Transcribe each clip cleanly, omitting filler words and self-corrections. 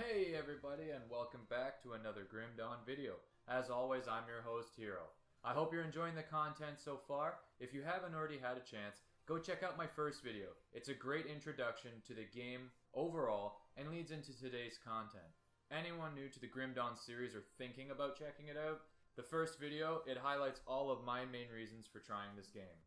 Hey everybody, and welcome back to another Grim Dawn video. As always, I'm your host, Hero. I hope you're enjoying the content so far. If you haven't already had a chance, go check out my first video. It's a great introduction to the game overall and leads into today's content. Anyone new to the Grim Dawn series or thinking about checking it out, the first video, it highlights all of my main reasons for trying this game.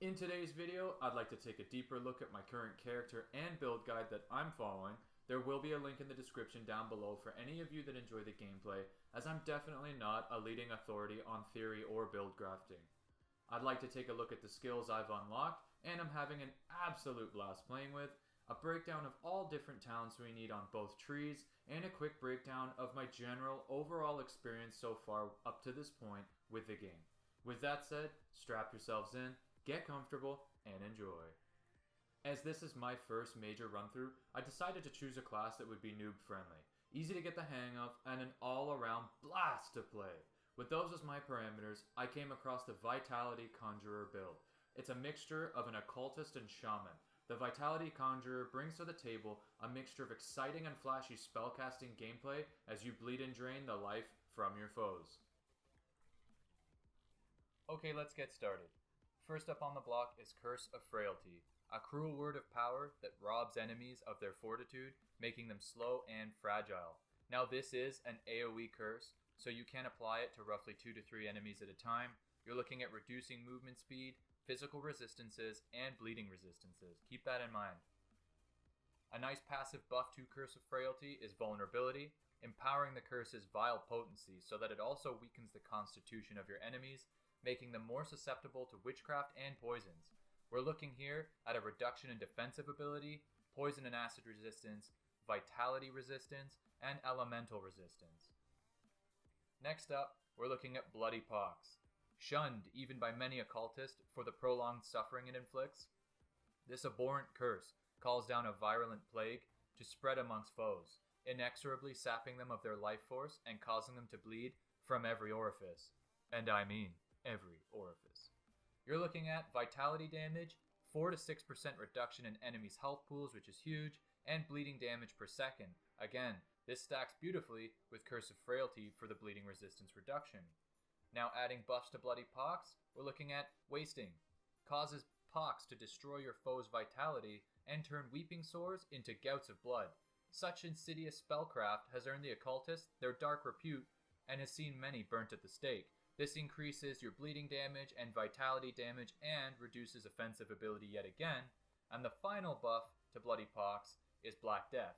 In today's video, I'd like to take a deeper look at my current character and build guide that I'm following. There will be a link in the description down below for any of you that enjoy the gameplay, as I'm definitely not a leading authority on theory or build crafting. I'd like to take a look at the skills I've unlocked, and I'm having an absolute blast playing with, a breakdown of all different talents we need on both trees, and a quick breakdown of my general overall experience so far up to this point with the game. With that said, strap yourselves in, get comfortable, and enjoy. As this is my first major run-through, I decided to choose a class that would be noob-friendly, easy to get the hang of, and an all-around blast to play. With those as my parameters, I came across the Vitality Conjurer build. It's a mixture of an occultist and shaman. The Vitality Conjurer brings to the table a mixture of exciting and flashy spellcasting gameplay as you bleed and drain the life from your foes. Okay, let's get started. First up on the block is Curse of Frailty. A cruel word of power that robs enemies of their fortitude, making them slow and fragile. Now this is an AoE curse, so you can apply it to roughly 2 to 3 enemies at a time. You're looking at reducing movement speed, physical resistances, and bleeding resistances. Keep that in mind. A nice passive buff to Curse of Frailty is Vulnerability, empowering the curse's vile potency so that it also weakens the constitution of your enemies, making them more susceptible to witchcraft and poisons. We're looking here at a reduction in defensive ability, poison and acid resistance, vitality resistance, and elemental resistance. Next up, we're looking at Bloody Pox. Shunned even by many occultists for the prolonged suffering it inflicts, this abhorrent curse calls down a virulent plague to spread amongst foes, inexorably sapping them of their life force and causing them to bleed from every orifice. And I mean every orifice. You're looking at vitality damage, 4 to 6% reduction in enemies' health pools, which is huge, and bleeding damage per second. Again, this stacks beautifully with Curse of Frailty for the bleeding resistance reduction. Now adding buffs to Bloody Pox, we're looking at Wasting. Causes pox to destroy your foe's vitality and turn weeping sores into gouts of blood. Such insidious spellcraft has earned the occultists their dark repute and has seen many burnt at the stake. This increases your bleeding damage and vitality damage and reduces offensive ability yet again. And the final buff to Bloody Pox is Black Death.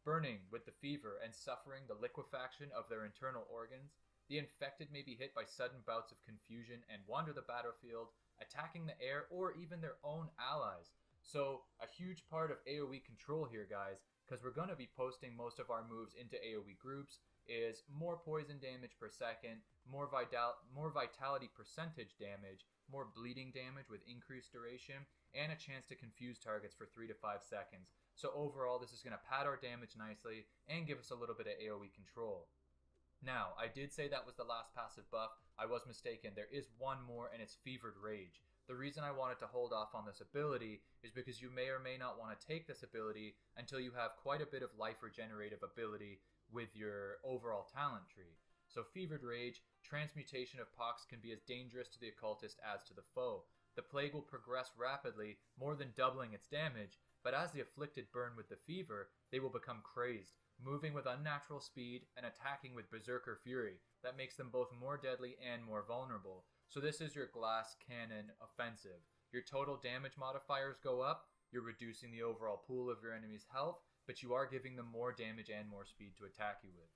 Burning with the fever and suffering the liquefaction of their internal organs, the infected may be hit by sudden bouts of confusion and wander the battlefield, attacking the air or even their own allies. So a huge part of AoE control here, guys, because we're going to be posting most of our moves into AoE groups, is more poison damage per second, more vitality percentage damage, more bleeding damage with increased duration, and a chance to confuse targets for 3 to 5 seconds. So overall, this is going to pad our damage nicely and give us a little bit of AoE control. Now, I did say that was the last passive buff. I was mistaken. There is one more, and it's Fevered Rage. The reason I wanted to hold off on this ability is because you may or may not want to take this ability until you have quite a bit of life regenerative ability with your overall talent tree. So Fevered Rage, transmutation of pox can be as dangerous to the occultist as to the foe. The plague will progress rapidly, more than doubling its damage, but as the afflicted burn with the fever, they will become crazed, moving with unnatural speed and attacking with berserker fury. That makes them both more deadly and more vulnerable. So this is your glass cannon offensive. Your total damage modifiers go up, you're reducing the overall pool of your enemy's health, but you are giving them more damage and more speed to attack you with.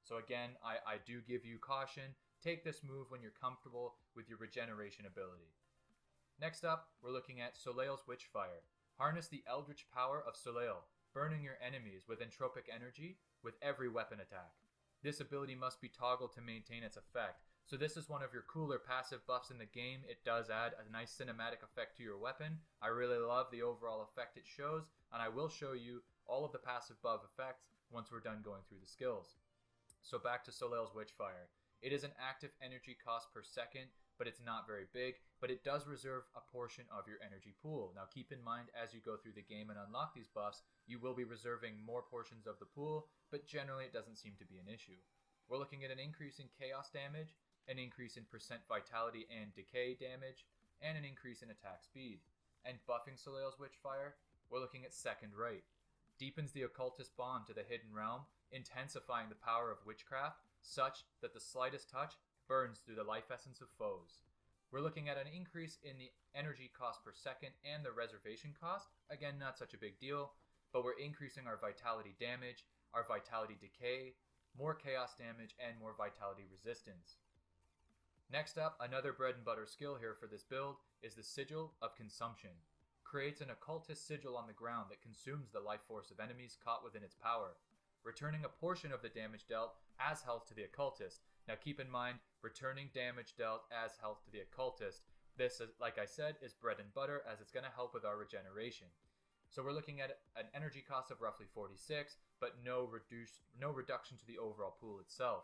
So again, I do give you caution. Take this move when you're comfortable with your regeneration ability. Next up, we're looking at Soleil's Witchfire. Harness the eldritch power of Soleil, burning your enemies with entropic energy with every weapon attack. This ability must be toggled to maintain its effect. So this is one of your cooler passive buffs in the game. It does add a nice cinematic effect to your weapon. I really love the overall effect it shows, and I will show you all of the passive buff effects once we're done going through the skills. So back to Soleil's Witchfire. It is an active energy cost per second, but it's not very big, but it does reserve a portion of your energy pool. Now keep in mind, as you go through the game and unlock these buffs, you will be reserving more portions of the pool, but generally it doesn't seem to be an issue. We're looking at an increase in chaos damage, an increase in percent vitality and decay damage, and an increase in attack speed. And buffing Soleil's Witchfire, we're looking at Second Right. Deepens the occultist bond to the hidden realm, intensifying the power of witchcraft, such that the slightest touch burns through the life essence of foes. We're looking at an increase in the energy cost per second and the reservation cost. Again, not such a big deal, but we're increasing our vitality damage, our vitality decay, more chaos damage, and more vitality resistance. Next up, another bread and butter skill here for this build is the Sigil of Consumption. Creates an occultist sigil on the ground that consumes the life force of enemies caught within its power, returning a portion of the damage dealt as health to the occultist. Now keep in mind, returning damage dealt as health to the occultist, this, like I said, is bread and butter, as it's going to help with our regeneration. So we're looking at an energy cost of roughly 46, but no reduction to the overall pool itself.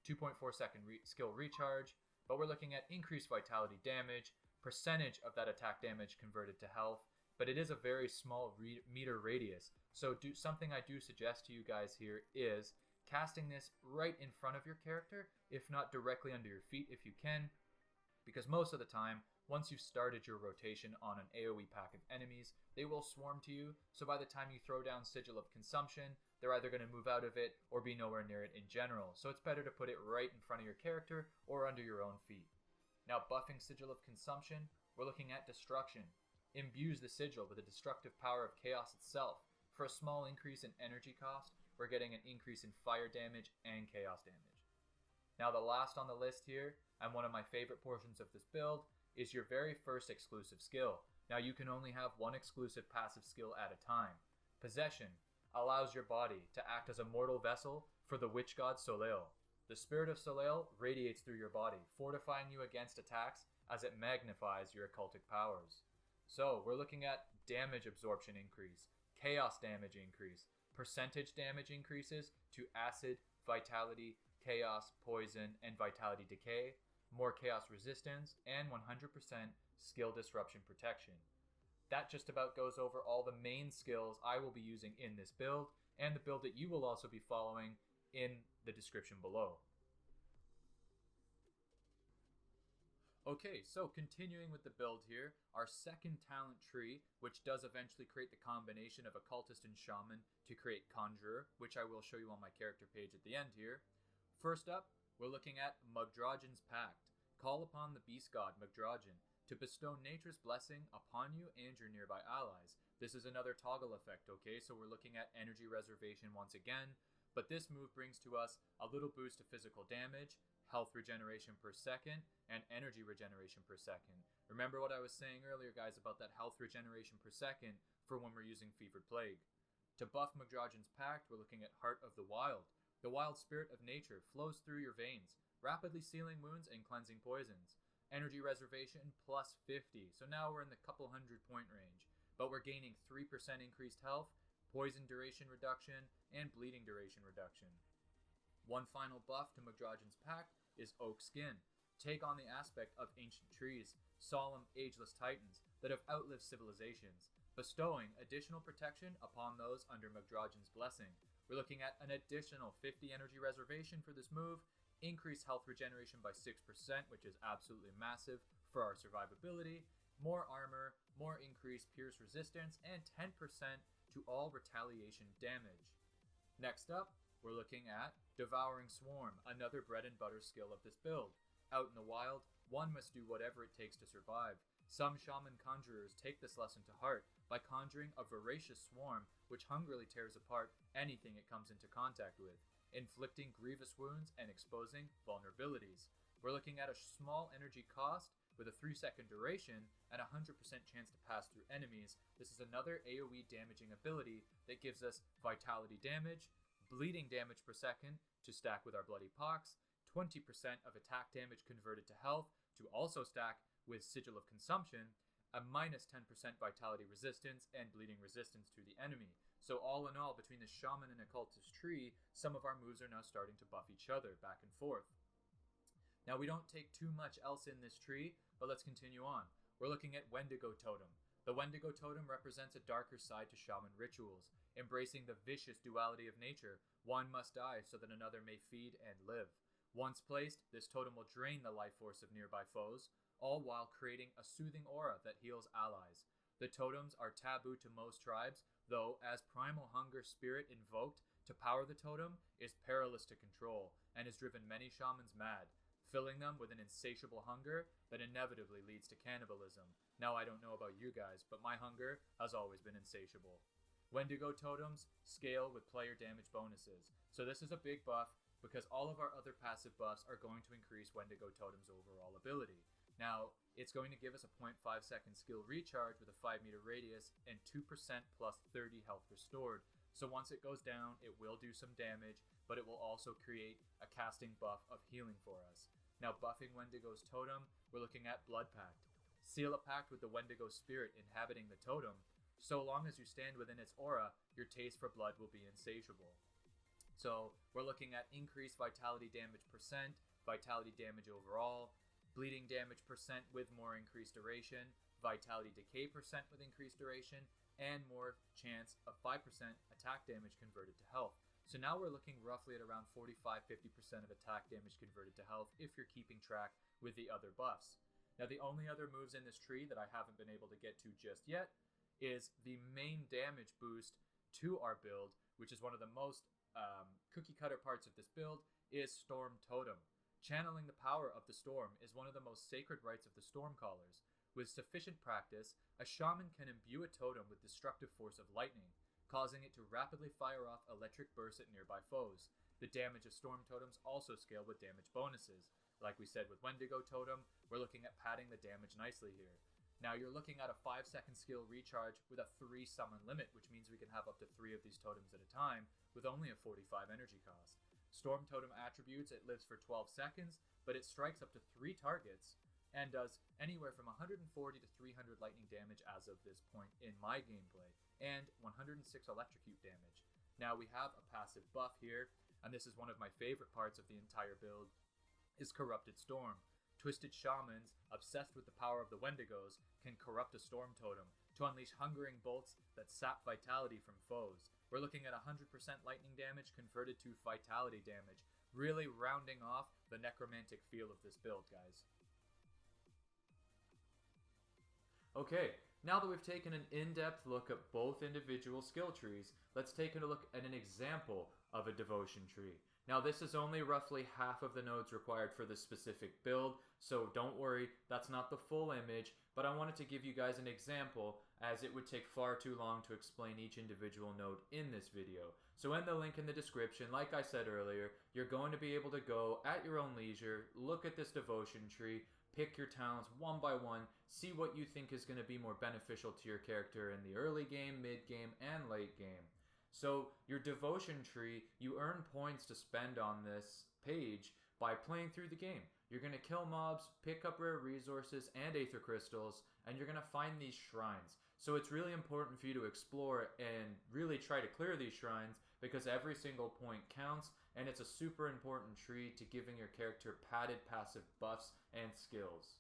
2.4 second skill recharge, but we're looking at increased vitality damage, percentage of that attack damage converted to health, but it is a very small meter radius. So something I do suggest to you guys here is casting this right in front of your character, if not directly under your feet if you can, because most of the time, once you've started your rotation on an AoE pack of enemies, they will swarm to you, so by the time you throw down Sigil of Consumption, they're either going to move out of it or be nowhere near it in general, so it's better to put it right in front of your character or under your own feet. Now buffing Sigil of Consumption, we're looking at Destruction. Imbues the sigil with the destructive power of chaos itself. For a small increase in energy cost, we're getting an increase in fire damage and chaos damage. Now the last on the list here, and one of my favorite portions of this build, is your very first exclusive skill. Now you can only have one exclusive passive skill at a time. Possession allows your body to act as a mortal vessel for the witch god Soleil. The spirit of Soleil radiates through your body, fortifying you against attacks as it magnifies your occultic powers. So we're looking at damage absorption increase, chaos damage increase, percentage damage increases to acid, vitality, chaos, poison, and vitality decay, more chaos resistance, and 100% skill disruption protection. That just about goes over all the main skills I will be using in this build, and the build that you will also be following in the description below. Okay, so continuing with the build here, our second talent tree, which does eventually create the combination of Occultist and Shaman to create Conjurer, which I will show you on my character page at the end here. First up, we're looking at Mugdragon's Pact. Call upon the beast god Mugdragon to bestow nature's blessing upon you and your nearby allies. This is another toggle effect, okay? So we're looking at energy reservation once again, but this move brings to us a little boost to physical damage, health regeneration per second, and energy regeneration per second. Remember what I was saying earlier, guys, about that health regeneration per second for when we're using Fevered Plague. To buff Mugdragon's Pact, we're looking at Heart of the Wild. The wild spirit of nature flows through your veins, rapidly sealing wounds and cleansing poisons. Energy reservation plus 50, so now we're in the couple 100-point range, but we're gaining 3% increased health, poison duration reduction, and bleeding duration reduction. One final buff to Mugdragon's Pact is Oak Skin. Take on the aspect of ancient trees, solemn, ageless titans that have outlived civilizations, bestowing additional protection upon those under Mugdragon's blessing. We're looking at an additional 50 energy reservation for this move, increased health regeneration by 6%, which is absolutely massive for our survivability, more armor, more increased pierce resistance, and 10% to all retaliation damage. Next up, we're looking at Devouring Swarm, another bread and butter skill of this build. Out in the wild, one must do whatever it takes to survive. Some shaman conjurers take this lesson to heart by conjuring a voracious swarm which hungrily tears apart anything it comes into contact with, inflicting grievous wounds and exposing vulnerabilities. We're looking at a small energy cost with a 3-second duration and a 100% chance to pass through enemies. This is another AoE damaging ability that gives us vitality damage, bleeding damage per second to stack with our Bloody Pox, 20% of attack damage converted to health to also stack with Sigil of Consumption, a minus 10% vitality resistance and bleeding resistance to the enemy. So all in all, between the Shaman and Occultist tree, some of our moves are now starting to buff each other back and forth. Now we don't take too much else in this tree, but let's continue on. We're looking at Wendigo Totem. The Wendigo Totem represents a darker side to shaman rituals, embracing the vicious duality of nature. One must die so that another may feed and live. Once placed, this totem will drain the life force of nearby foes, all while creating a soothing aura that heals allies. The totems are taboo to most tribes, though as primal hunger spirit invoked to power the totem is perilous to control and has driven many shamans mad, filling them with an insatiable hunger that inevitably leads to cannibalism. Now I don't know about you guys, but my hunger has always been insatiable. Wendigo totems scale with player damage bonuses, so this is a big buff because all of our other passive buffs are going to increase Wendigo totem's overall ability. Now, it's going to give us a 0.5 second skill recharge with a 5 meter radius and 2% plus 30 health restored. So once it goes down, it will do some damage, but it will also create a casting buff of healing for us. Now, buffing Wendigo's totem, we're looking at Blood Pact. Seal a pact with the Wendigo spirit inhabiting the totem. So long as you stand within its aura, your taste for blood will be insatiable. So we're looking at increased vitality damage percent, vitality damage overall, bleeding damage percent with more increased duration, vitality decay percent with increased duration, and more chance of 5% attack damage converted to health. So now we're looking roughly at around 45-50% of attack damage converted to health if you're keeping track with the other buffs. Now the only other moves in this tree that I haven't been able to get to just yet is the main damage boost to our build, which is one of the most cookie cutter parts of this build, is Storm Totem. Channeling the power of the storm is one of the most sacred rites of the Stormcallers. With sufficient practice, a shaman can imbue a totem with destructive force of lightning, causing it to rapidly fire off electric bursts at nearby foes. The damage of storm totems also scale with damage bonuses. Like we said with Wendigo Totem, we're looking at padding the damage nicely here. Now you're looking at a 5 second skill recharge with a 3 summon limit, which means we can have up to 3 of these totems at a time with only a 45 energy cost. Storm Totem attributes, it lives for 12 seconds, but it strikes up to 3 targets and does anywhere from 140 to 300 lightning damage as of this point in my gameplay, and 106 electrocute damage. Now we have a passive buff here, and this is one of my favorite parts of the entire build, is Corrupted Storm. Twisted shamans, obsessed with the power of the Wendigos, can corrupt a storm totem to unleash hungering bolts that sap vitality from foes. We're looking at 100% lightning damage converted to vitality damage, really rounding off the necromantic feel of this build, guys. Okay, now that we've taken an in-depth look at both individual skill trees, let's take a look at an example of a devotion tree. Now this is only roughly half of the nodes required for this specific build, so don't worry, that's not the full image, but I wanted to give you guys an example as it would take far too long to explain each individual node in this video. So in the link in the description, like I said earlier, you're going to be able to go at your own leisure, look at this devotion tree, pick your talents one by one, see what you think is going to be more beneficial to your character in the early game, mid game, and late game. So your devotion tree, you earn points to spend on this page by playing through the game. You're going to kill mobs, pick up rare resources and aether crystals, and you're going to find these shrines. So it's really important for you to explore and really try to clear these shrines because every single point counts, and it's a super important tree to giving your character padded passive buffs and skills.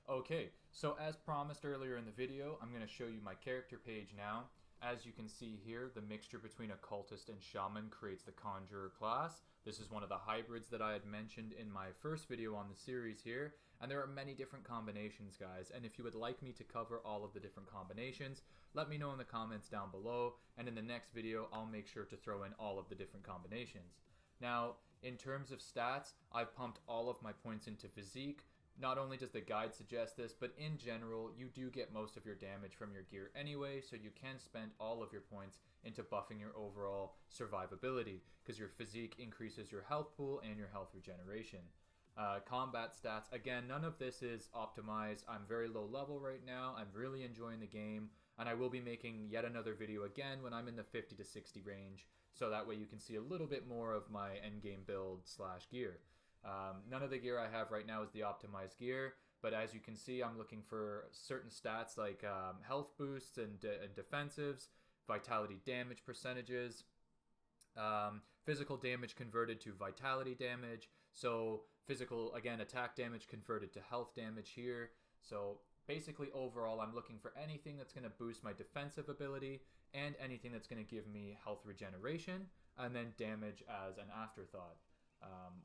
Okay, so as promised earlier in the video, I'm going to show you my character page now. As you can see here, the mixture between occultist and shaman creates the Conjurer class. This is one of the hybrids that I had mentioned in my first video on the series here, and there are many different combinations, guys, and if you would like me to cover all of the different combinations, let me know in the comments down below, and in the next video I'll make sure to throw in all of the different combinations. Now, in terms of stats, I've pumped all of my points into physique. Not only does the guide suggest this, but in general, you do get most of your damage from your gear anyway, so you can spend all of your points into buffing your overall survivability, because your physique increases your health pool and your health regeneration. Combat stats, again, none of this is optimized. I'm very low level right now. I'm really enjoying the game, and I will be making yet another video again when I'm in the 50 to 60 range, so that way you can see a little bit more of my endgame build / gear. None of the gear I have right now is the optimized gear, but as you can see, I'm looking for certain stats like health boosts and defensives, vitality damage percentages, physical damage converted to vitality damage. So physical, again, attack damage converted to health damage here. So basically overall, I'm looking for anything that's going to boost my defensive ability and anything that's going to give me health regeneration, and then damage as an afterthought.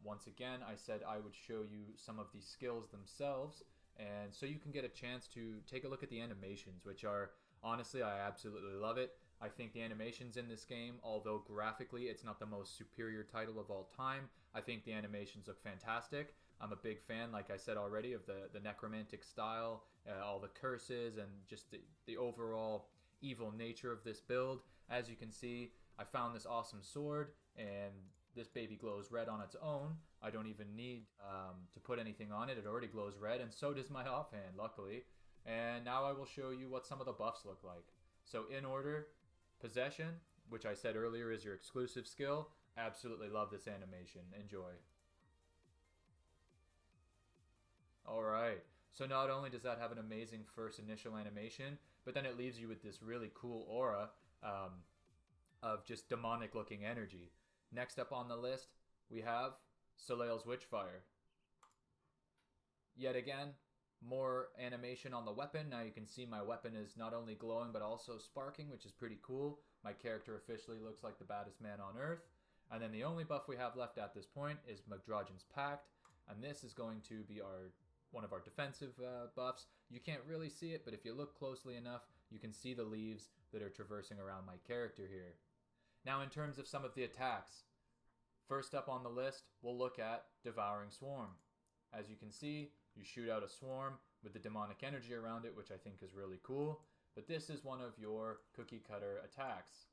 Once again, I said I would show you some of these skills themselves, and so you can get a chance to take a look at the animations, which are, honestly, I absolutely love it. I think the animations in this game, although graphically it's not the most superior title of all time, I think the animations look fantastic. I'm a big fan, like I said already, of the necromantic style, all the curses, and just the overall evil nature of this build. As you can see, I found this awesome sword, and this baby glows red on its own. I don't even need to put anything on it. It already glows red, and so does my offhand, luckily. And now I will show you what some of the buffs look like. So in order, Possession, which I said earlier is your exclusive skill. Absolutely love this animation. Enjoy. Alright, so not only does that have an amazing first initial animation, but then it leaves you with this really cool aura of just demonic looking energy. Next up on the list, we have Soleil's Witchfire. Yet again, more animation on the weapon. Now you can see my weapon is not only glowing but also sparking, which is pretty cool. My character officially looks like the baddest man on earth. And then the only buff we have left at this point is Magdragon's Pact, and this is going to be one of our defensive buffs. You can't really see it, but if you look closely enough, you can see the leaves that are traversing around my character here. Now in terms of some of the attacks, first up on the list, we'll look at Devouring Swarm. As you can see, you shoot out a swarm with the demonic energy around it, which I think is really cool, but this is one of your cookie cutter attacks.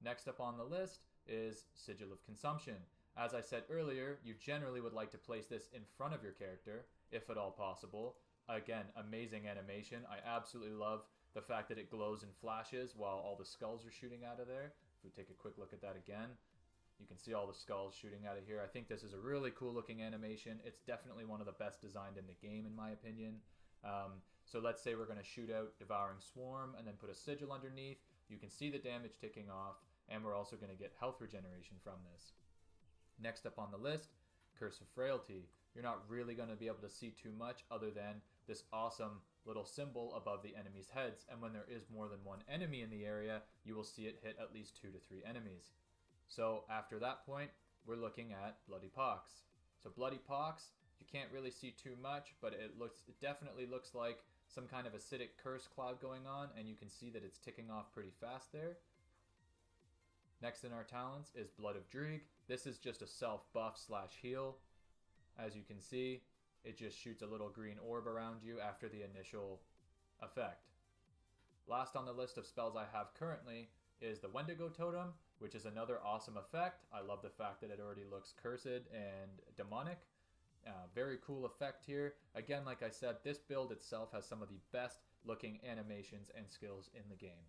Next up on the list is Sigil of Consumption. As I said earlier, you generally would like to place this in front of your character, if at all possible. Again, amazing animation. I absolutely love the fact that it glows and flashes while all the skulls are shooting out of there. If we take a quick look at that again, you can see all the skulls shooting out of here. I think this is a really cool looking animation. It's definitely one of the best designed in the game, in my opinion. So let's say we're going to shoot out Devouring Swarm and then put a sigil underneath. You can see the damage ticking off, and we're also going to get health regeneration from this. Next up on the list, Curse of Frailty. You're not really going to be able to see too much other than this awesome little symbol above the enemy's heads, and when there is more than one enemy in the area, you will see it hit at least 2 to 3 enemies. So after that point, we're looking at Bloody Pox. So Bloody Pox, you can't really see too much, but it definitely looks like some kind of acidic curse cloud going on, and you can see that it's ticking off pretty fast there. Next in our talents is Blood of Dreeg. This is just a self buff / heal. As you can see, it just shoots a little green orb around you after the initial effect. Last on the list of spells I have currently is the Wendigo Totem, which is another awesome effect. I love the fact that it already looks cursed and demonic. Very cool effect here. Again, like I said, this build itself has some of the best looking animations and skills in the game.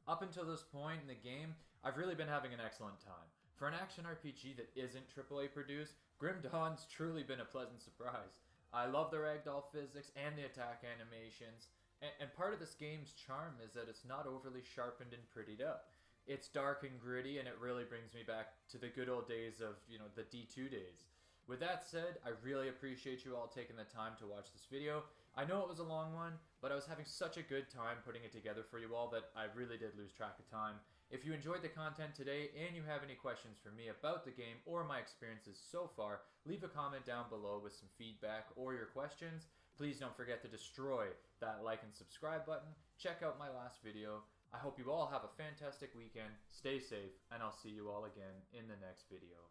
Up until this point in the game, I've really been having an excellent time. For an action RPG that isn't AAA produced, Grim Dawn's truly been a pleasant surprise. I love the ragdoll physics and the attack animations, and part of this game's charm is that it's not overly sharpened and prettied up. It's dark and gritty, and it really brings me back to the good old days of, the D2 days. With that said, I really appreciate you all taking the time to watch this video. I know it was a long one, but I was having such a good time putting it together for you all that I really did lose track of time. If you enjoyed the content today and you have any questions for me about the game or my experiences so far, leave a comment down below with some feedback or your questions. Please don't forget to destroy that like and subscribe button. Check out my last video. I hope you all have a fantastic weekend, stay safe, and I'll see you all again in the next video.